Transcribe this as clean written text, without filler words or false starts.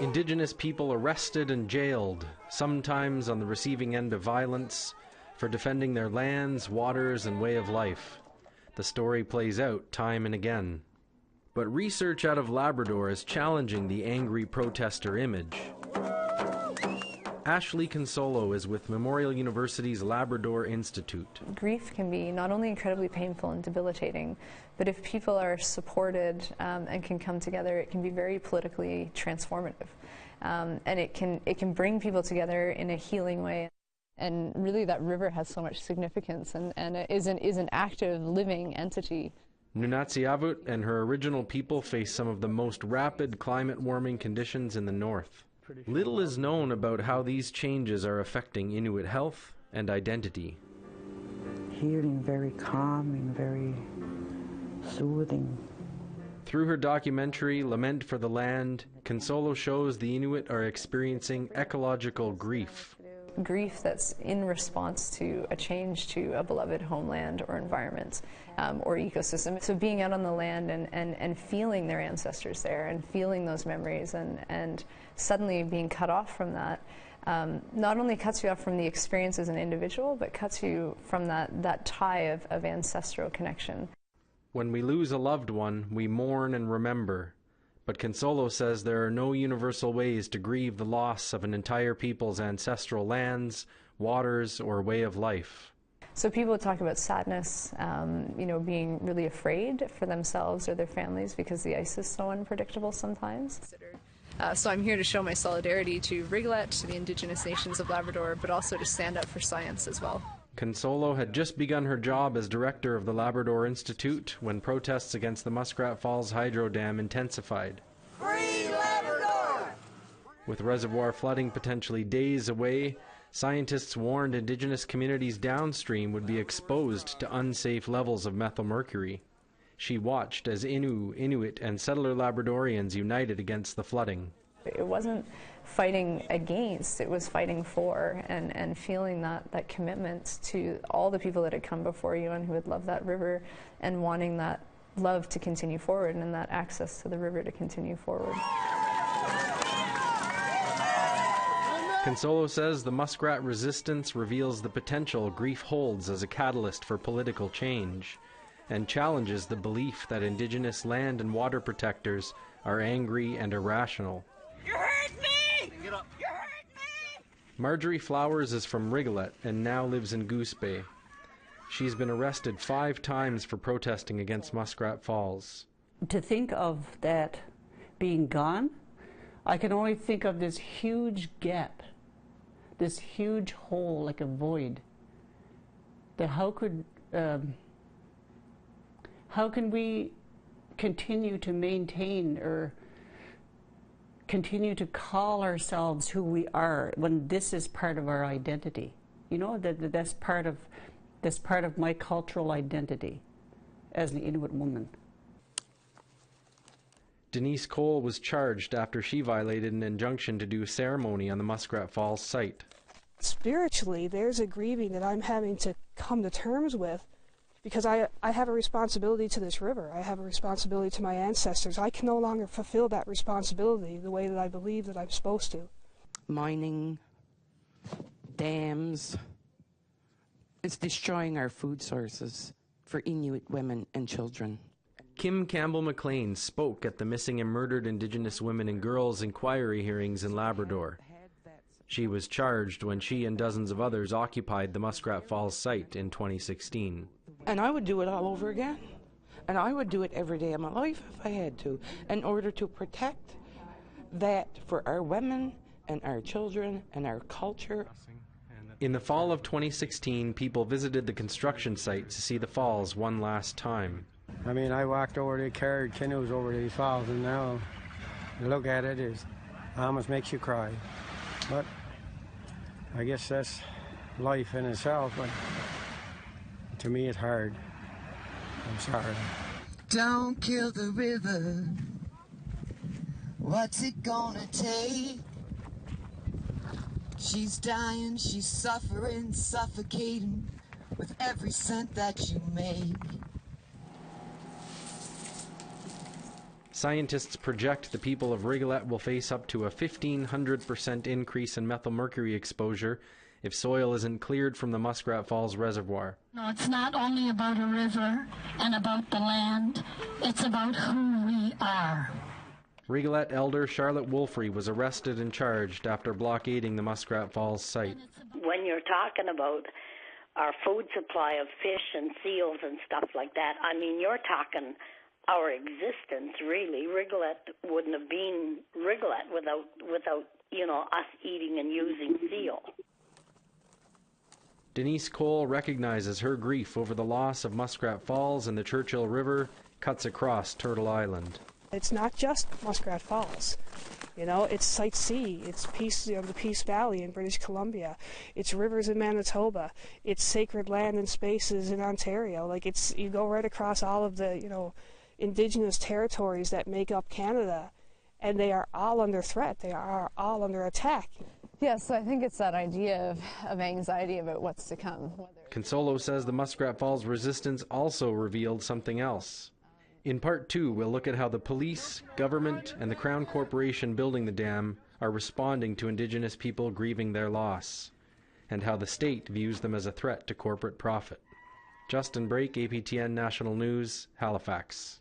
Indigenous people arrested and jailed, sometimes on the receiving end of violence, for defending their lands, waters, and way of life. The story plays out time and again. But research out of Labrador is challenging the angry protester image. Ashley Consolo is with Memorial University's Labrador Institute. Grief can be not only incredibly painful and debilitating, but if people are supported and can come together, it can be very politically transformative. And it can bring people together in a healing way. And really that river has so much significance and it is an active, living entity. Nunatsiavut and her original people face some of the most rapid climate warming conditions in the north. Little is known about how these changes are affecting Inuit health and identity. Healing, very calming, very soothing. Through her documentary, Lament for the Land, Consolo shows the Inuit are experiencing ecological grief. Grief that's in response to a change to a beloved homeland or environment or ecosystem. So being out on the land and feeling their ancestors there and feeling those memories and suddenly being cut off from that not only cuts you off from the experience as an individual, but cuts you from that tie of ancestral connection. When we lose a loved one, we mourn and remember. But Consolo says there are no universal ways to grieve the loss of an entire people's ancestral lands, waters, or way of life. So people talk about sadness, being really afraid for themselves or their families because the ice is so unpredictable sometimes. So I'm here to show my solidarity to Rigolet, to the Indigenous nations of Labrador, but also to stand up for science as well. Consolo had just begun her job as director of the Labrador Institute when protests against the Muskrat Falls hydro dam intensified. Free Labrador! With reservoir flooding potentially days away, scientists warned Indigenous communities downstream would be exposed to unsafe levels of methylmercury. She watched as Inuit, and settler Labradorians united against the flooding. It wasn't fighting against, it was fighting for and feeling that commitment to all the people that had come before you and who had loved that river and wanting that love to continue forward and that access to the river to continue forward. Consolo says the muskrat resistance reveals the potential grief holds as a catalyst for political change and challenges the belief that Indigenous land and water protectors are angry and irrational. You hurt me! You hurt me! Marjorie Flowers is from Rigolet and now lives in Goose Bay. She's been arrested 5 times for protesting against Muskrat Falls. To think of that being gone, I can only think of this huge gap, this huge hole, like a void. That how can we continue to maintain or continue to call ourselves who we are when this is part of our identity? You know, that's part of my cultural identity as an Inuit woman. Denise Cole was charged after she violated an injunction to do a ceremony on the Muskrat Falls site. Spiritually, there's a grieving that I'm having to come to terms with because I have a responsibility to this river. I have a responsibility to my ancestors. I can no longer fulfill that responsibility the way that I believe that I'm supposed to. Mining, dams, it's destroying our food sources for Inuit women and children. Kim Campbell Mclean spoke at the Missing and Murdered Indigenous Women and Girls inquiry hearings in Labrador. She was charged when she and dozens of others occupied the Muskrat Falls site in 2016. And I would do it all over again. And I would do it every day of my life if I had to, in order to protect that for our women and our children and our culture. In the fall of 2016, people visited the construction site to see the falls one last time. I mean, I walked over, they carried canoes over these falls, and now you look at it, it almost makes you cry. But I guess that's life in itself, but to me it's hard. I'm sorry. Don't kill the river. What's it gonna take? She's dying, she's suffering, suffocating with every cent that you make. Scientists project the people of Rigolet will face up to a 1,500% increase in methylmercury exposure if soil isn't cleared from the Muskrat Falls reservoir. No, it's not only about a river and about the land, it's about who we are. Rigolet elder Charlotte Wolfrey was arrested and charged after blockading the Muskrat Falls site. When you're talking about our food supply of fish and seals and stuff like that, I mean, you're talking our existence, really. Rigolet wouldn't have been Rigolet without us eating and using seal. Denise Cole recognizes her grief over the loss of Muskrat Falls and the Churchill River cuts across Turtle Island. It's not just Muskrat Falls. It's Site C, it's the Peace Valley in British Columbia, it's rivers in Manitoba, it's sacred land and spaces in Ontario. You go right across all of the, Indigenous territories that make up Canada, and they are all under threat. They are all under attack. Yeah, so I think it's that idea of anxiety about what's to come. Consolo says the Muskrat Falls resistance also revealed something else. In Part 2, we'll look at how the police, government, and the Crown Corporation building the dam are responding to Indigenous people grieving their loss, and how the state views them as a threat to corporate profit. Justin Brake, APTN National News, Halifax.